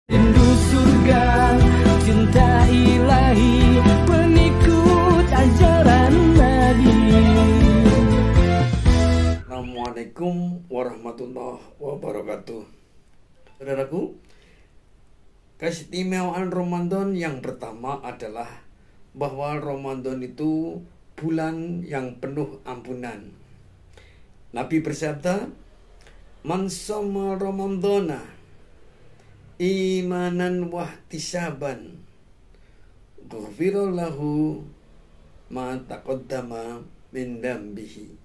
Rindu surga, cinta ilahi, pengikut ajaran Nabi. Assalamualaikum warahmatullahi wabarakatuh. Saudaraku, keistimewaan Ramadan yang pertama adalah bahwa Ramadan itu bulan yang penuh ampunan. Nabi bersabda, "Man shoma Ramadhana imanan wahtisaban ghufira lahu ma taqaddama min dambihi."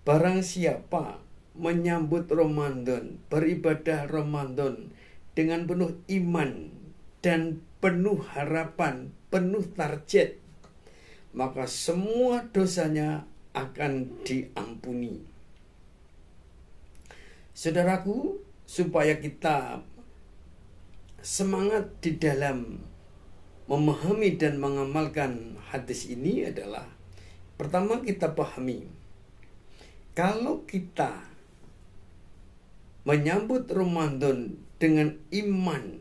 Barang siapa menyambut Ramadan, beribadah Ramadan dengan penuh iman dan penuh harapan, penuh target, maka semua dosanya akan diampuni. Saudaraku, supaya kita semangat di dalam memahami dan mengamalkan hadis ini adalah, pertama kita pahami, kalau kita menyambut Ramadan dengan iman,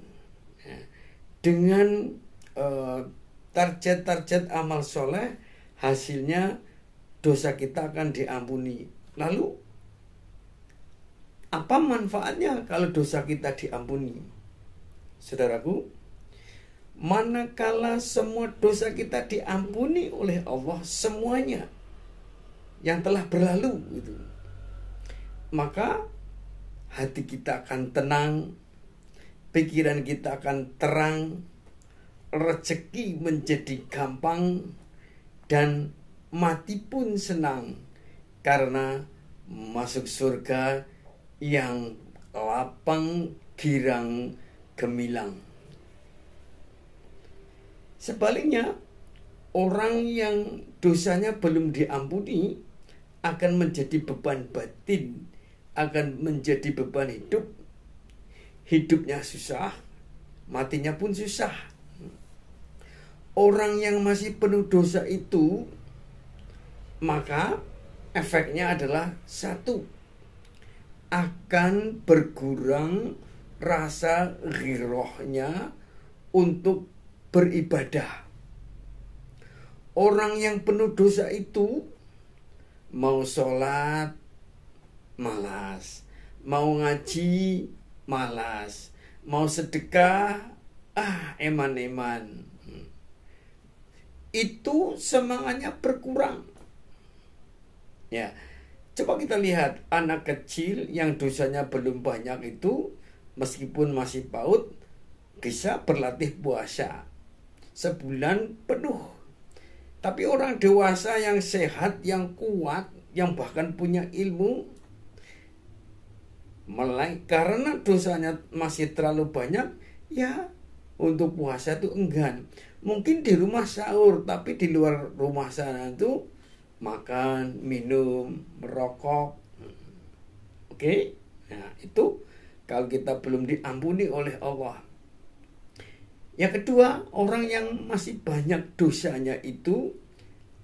dengan target-target amal soleh, hasilnya dosa kita akan diampuni. Lalu apa manfaatnya kalau dosa kita diampuni? Saudaraku, manakala semua dosa kita diampuni oleh Allah semuanya yang telah berlalu gitu, maka hati kita akan tenang, pikiran kita akan terang, rezeki menjadi gampang, dan mati pun senang karena masuk surga yang lapang, girang, gemilang. Sebaliknya, orang yang dosanya belum diampuni akan menjadi beban batin, akan menjadi beban hidup. Hidupnya susah, matinya pun susah. Orang yang masih penuh dosa itu, maka efeknya adalah satu, akan berkurang rasa ghirohnya untuk beribadah. Orang yang penuh dosa itu mau sholat malas, mau ngaji malas, mau sedekah eman-eman. Itu semangatnya berkurang. Ya, coba kita lihat anak kecil yang dosanya belum banyak itu, meskipun masih PAUD, bisa berlatih puasa sebulan penuh. Tapi orang dewasa yang sehat, yang kuat, yang bahkan punya ilmu, karena dosanya masih terlalu banyak, ya untuk puasa itu enggan. Mungkin di rumah sahur, tapi di luar rumah sana itu makan, minum, merokok. Oke? Nah, itu kalau kita belum diampuni oleh Allah. Yang kedua, orang yang masih banyak dosanya itu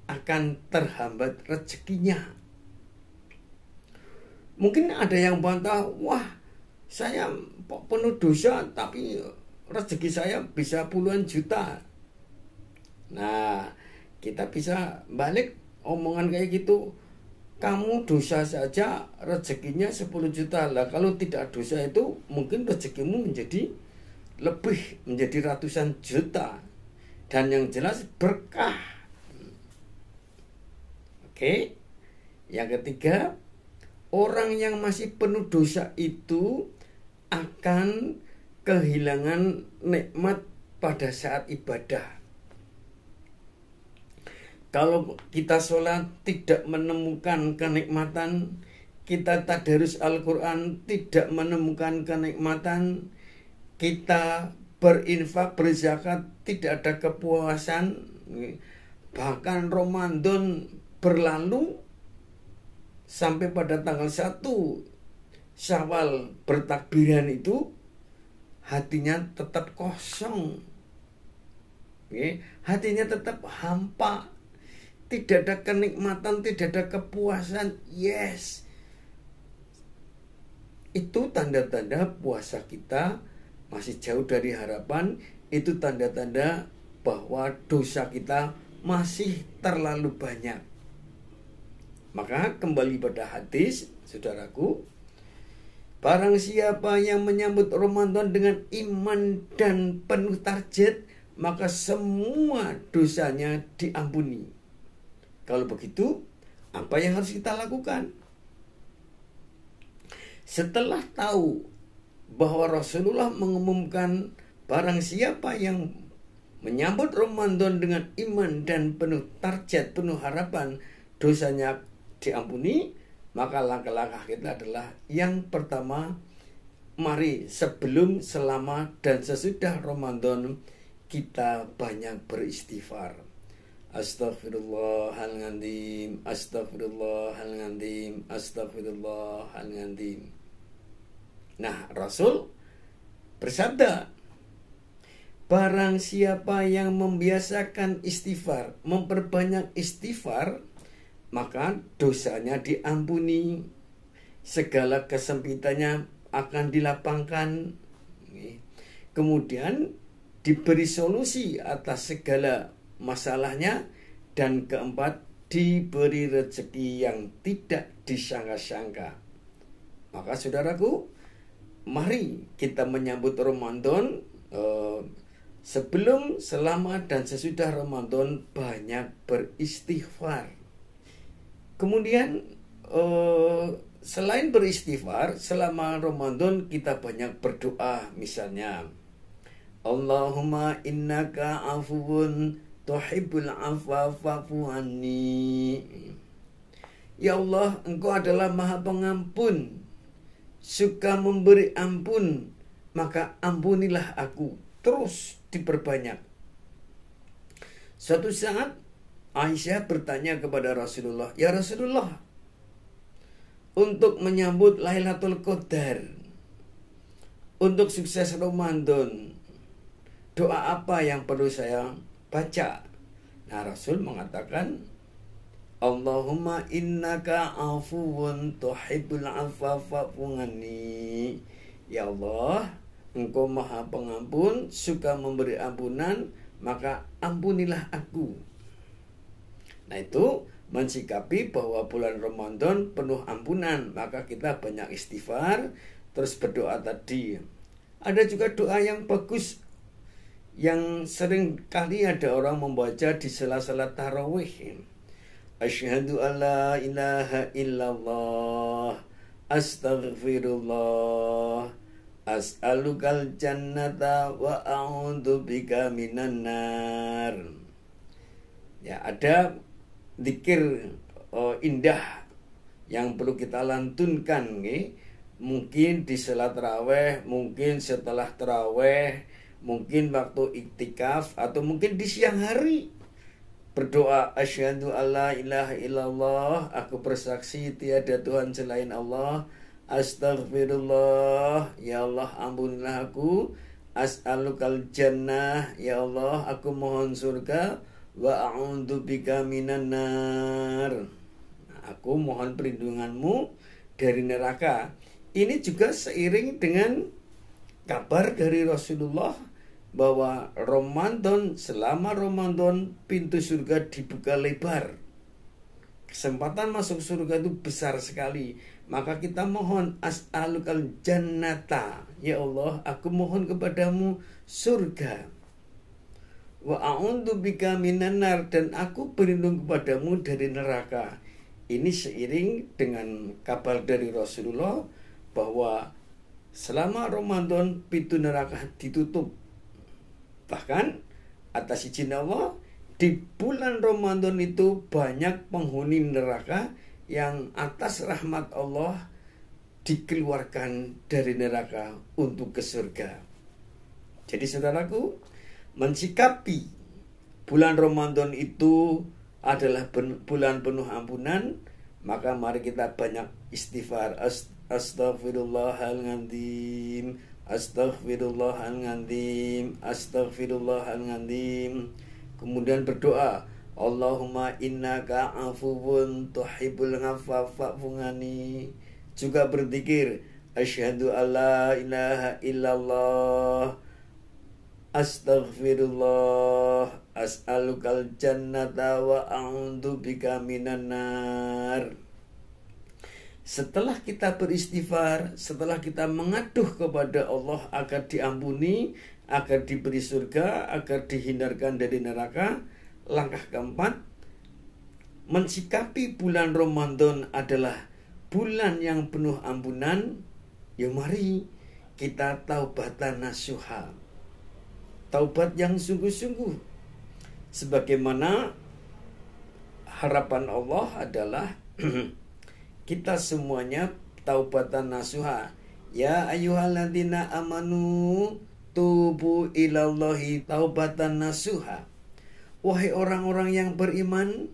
akan terhambat rezekinya. Mungkin ada yang bantah, wah, saya penuh dosa tapi rezeki saya bisa puluhan juta. Nah, kita bisa balik omongan kayak gitu. Kamu dosa saja rezekinya 10 juta lah. Kalau tidak dosa itu mungkin rezekimu menjadi lebih, menjadi ratusan juta. Dan yang jelas berkah. Oke. Yang ketiga, orang yang masih penuh dosa itu akan kehilangan nikmat pada saat ibadah. Kalau kita sholat tidak menemukan kenikmatan, kita tadarus Al-Quran tidak menemukan kenikmatan, kita berinfak, berzakat tidak ada kepuasan, bahkan Ramadan berlalu sampai pada tanggal 1 Syawal bertakbiran itu, hatinya tetap kosong, hatinya tetap hampa, tidak ada kenikmatan, tidak ada kepuasan. Yes, itu tanda-tanda puasa kita masih jauh dari harapan. Itu tanda-tanda bahwa dosa kita masih terlalu banyak. Maka kembali pada hadis, saudaraku, barang siapa yang menyambut Ramadan dengan iman dan penuh target, maka semua dosanya diampuni. Kalau begitu, apa yang harus kita lakukan? Setelah tahu bahwa Rasulullah mengumumkan barang siapa yang menyambut Ramadan dengan iman dan penuh target, penuh harapan, dosanya diampuni, maka langkah-langkah kita adalah yang pertama, mari sebelum, selama, dan sesudah Ramadan kita banyak beristighfar. Astaghfirullahaladzim, astaghfirullahaladzim, astaghfirullahaladzim. Nah, Rasul bersabda, barang siapa yang membiasakan istighfar, memperbanyak istighfar, maka dosanya diampuni, segala kesempitannya akan dilapangkan, kemudian diberi solusi atas segala masalahnya, dan keempat, diberi rezeki yang tidak disangka-sangka. Maka saudaraku, mari kita menyambut Ramadan, sebelum, selama, dan sesudah Ramadan banyak beristighfar. Kemudian selain beristighfar, selama Ramadan kita banyak berdoa. Misalnya, Allahumma innaka afuwun tuhibbul afwa fa'fu anni. Ya Allah, Engkau adalah Maha Pengampun, suka memberi ampun, maka ampunilah aku. Terus diperbanyak. Suatu saat Aisyah bertanya kepada Rasulullah, ya Rasulullah, untuk menyambut Lailatul Qadar, untuk sukses Ramadan, doa apa yang perlu saya baca? Nah, Rasul mengatakan, Allahumma innaka afuwun tuhibbul afwa fa'fu anni. Ya Allah, Engkau Maha Pengampun, suka memberi ampunan, maka ampunilah aku. Nah, itu mensikapi bahwa bulan Ramadan penuh ampunan, maka kita banyak istighfar, terus berdoa tadi. Ada juga doa yang bagus yang sering kali ada orang membaca di sela-sela tarawih. Asyhadu alla ilaha illallah, astaghfirullah, as'alukal jannata wa a'udzubika minan nar. Ya, ada zikir indah yang perlu kita lantunkan, mungkin di sela tarawih, mungkin setelah tarawih, mungkin waktu iktikaf, atau mungkin di siang hari berdoa, asyhadu alla ilaha illallah, aku bersaksi tiada Tuhan selain Allah, astaghfirullah, ya Allah ampunilah aku, as'alukal jannah, ya Allah aku mohon surga, wa a'udzubika minan nar, aku mohon perlindunganmu dari neraka. Ini juga seiring dengan kabar dari Rasulullah bahwa Ramadan, selama Ramadan pintu surga dibuka lebar, kesempatan masuk surga itu besar sekali. Maka kita mohon, as'alukal jannata, ya Allah aku mohon kepadamu surga, wa a'udzubika minan nar, dan aku berlindung kepadamu dari neraka. Ini seiring dengan kabar dari Rasulullah bahwa selama Ramadan pintu neraka ditutup. Bahkan atas izin Allah, di bulan Ramadan itu banyak penghuni neraka yang atas rahmat Allah dikeluarkan dari neraka untuk ke surga. Jadi saudaraku, mensikapi bulan Ramadan itu adalah bulan penuh ampunan, maka mari kita banyak istighfar. Astaghfirullahaladzim, astaghfirullahaladzim, astaghfirullahaladzim. Kemudian berdoa, Allahumma innaka afuwun tuhibbul afwa fa'fu anni. Juga berzikir, Asyhadu alla ilaha illallah, astaghfirullah, as'alukal jannata wa a'udzubika minan nar. Setelah kita beristighfar, setelah kita mengaduh kepada Allah agar diampuni, agar diberi surga, agar dihindarkan dari neraka, langkah keempat, mensikapi bulan Ramadan adalah bulan yang penuh ampunan. Ya mari kita taubatan nasuha, taubat yang sungguh-sungguh. Sebagaimana harapan Allah adalah kita semuanya taubatan nasuha. Ya ayyuhalladzina amanu tubu ilallahi taubatan nasuha. Wahai orang-orang yang beriman,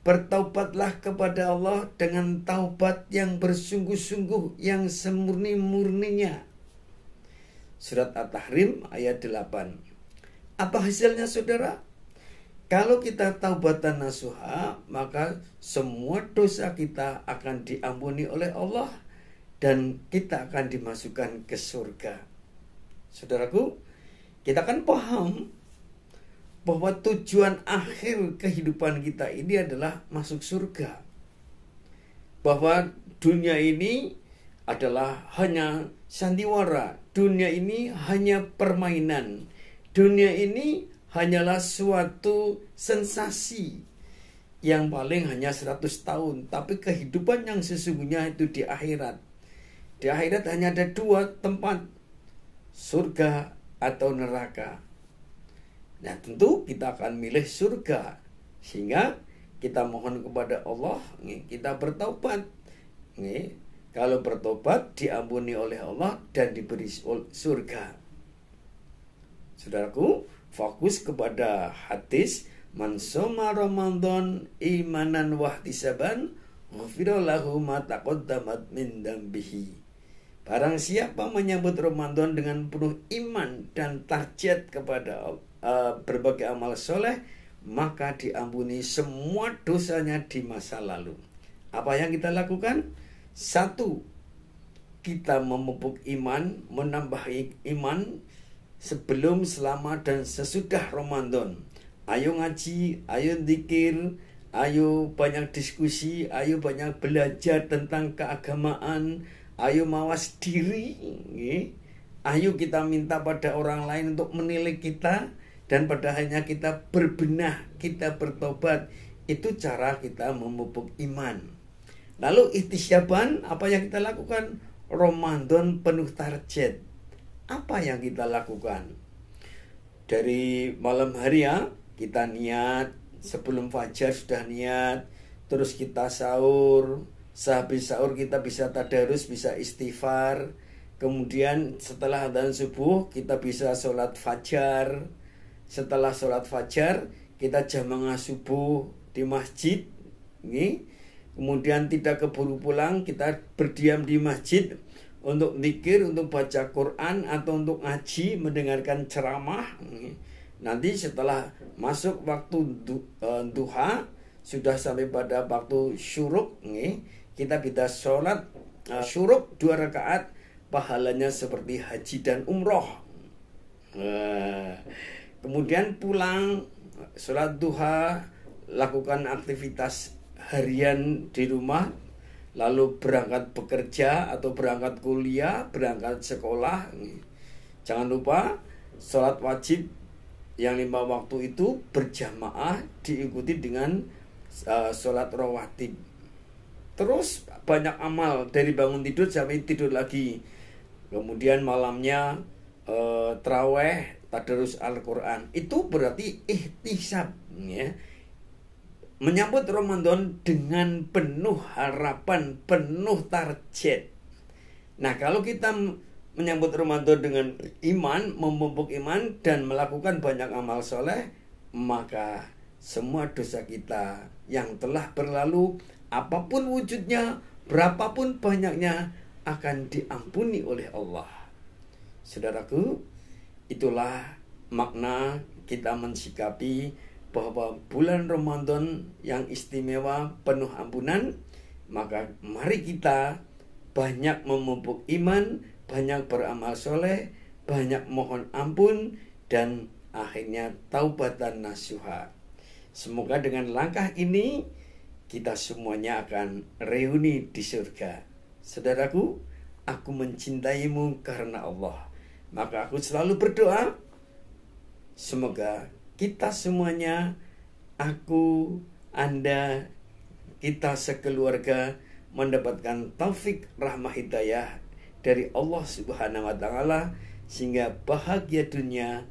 bertaubatlah kepada Allah dengan taubat yang bersungguh-sungguh, yang semurni-murninya. Surat At-Tahrim ayat 8. Apa hasilnya saudara? Kalau kita taubatan nasuha, maka semua dosa kita akan diampuni oleh Allah dan kita akan dimasukkan ke surga. Saudaraku, kita kan paham bahwa tujuan akhir kehidupan kita ini adalah masuk surga. Bahwa dunia ini adalah hanya sandiwara, dunia ini hanya permainan, dunia ini hanyalah suatu sensasi yang paling hanya 100 tahun. Tapi kehidupan yang sesungguhnya itu di akhirat. Di akhirat hanya ada dua tempat, surga atau neraka. Nah tentu kita akan milih surga. Sehingga kita mohon kepada Allah, kita bertaubat. Kalau bertobat diampuni oleh Allah dan diberi surga. Saudaraku, fokus kepada hadis man shoma Ramadan imanan wahtisaban ghufira lahu ma taqaddamat min dambihi. Barang siapa menyambut Ramadan dengan penuh iman dan target kepada berbagai amal soleh, maka diampuni semua dosanya di masa lalu. Apa yang kita lakukan? 1. Kita memupuk iman, menambah iman sebelum, selama, dan sesudah Ramadan. Ayo ngaji, ayo zikir, ayo banyak diskusi, ayo banyak belajar tentang keagamaan, ayo mawas diri, ayo kita minta pada orang lain untuk menilai kita, dan pada akhirnya kita berbenah, kita bertobat. Itu cara kita memupuk iman. Lalu ihtisyaban, apa yang kita lakukan? Ramadan penuh target. Apa yang kita lakukan? Dari malam hari ya, kita niat, sebelum fajar sudah niat, terus kita sahur, sehabis sahur kita bisa tadarus, bisa istighfar, kemudian setelah adzan subuh kita bisa sholat fajar, setelah sholat fajar kita jamaah subuh di masjid, kemudian tidak keburu pulang, kita berdiam di masjid untuk zikir, untuk baca Quran, atau untuk ngaji, mendengarkan ceramah. Nanti setelah masuk waktu duha, sudah sampai pada waktu syuruk, kita bisa sholat syuruk 2 rakaat, pahalanya seperti haji dan umroh. Kemudian pulang, sholat duha, lakukan aktivitas harian di rumah, lalu berangkat bekerja atau berangkat kuliah, berangkat sekolah. Jangan lupa sholat wajib yang 5 waktu itu berjamaah diikuti dengan sholat rawatib. Terus banyak amal dari bangun tidur sampai tidur lagi. Kemudian malamnya traweh, tadarus Al-Quran. Itu berarti ihtisab, ya. Menyambut Ramadan dengan penuh harapan, penuh target. Nah, kalau kita menyambut Ramadan dengan iman, memupuk iman, dan melakukan banyak amal soleh, maka semua dosa kita yang telah berlalu, apapun wujudnya, berapapun banyaknya, akan diampuni oleh Allah. Saudaraku, itulah makna kita mensikapi bahwa bulan Ramadan yang istimewa penuh ampunan. Maka mari kita banyak memupuk iman, banyak beramal soleh, banyak mohon ampun, dan akhirnya taubatan nasuha. Semoga dengan langkah ini kita semuanya akan reuni di surga. Saudaraku, aku mencintaimu karena Allah. Maka aku selalu berdoa, semoga kita semuanya, aku, Anda, kita sekeluarga mendapatkan taufik rahmah hidayah dari Allah Subhanahu wa taala, sehingga bahagia dunia,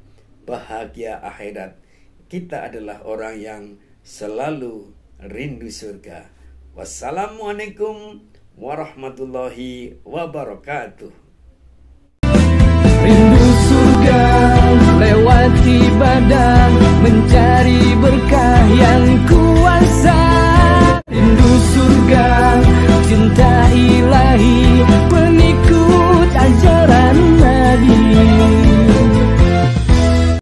bahagia akhirat. Kita adalah orang yang selalu rindu surga. Wassalamualaikum warahmatullahi wabarakatuh.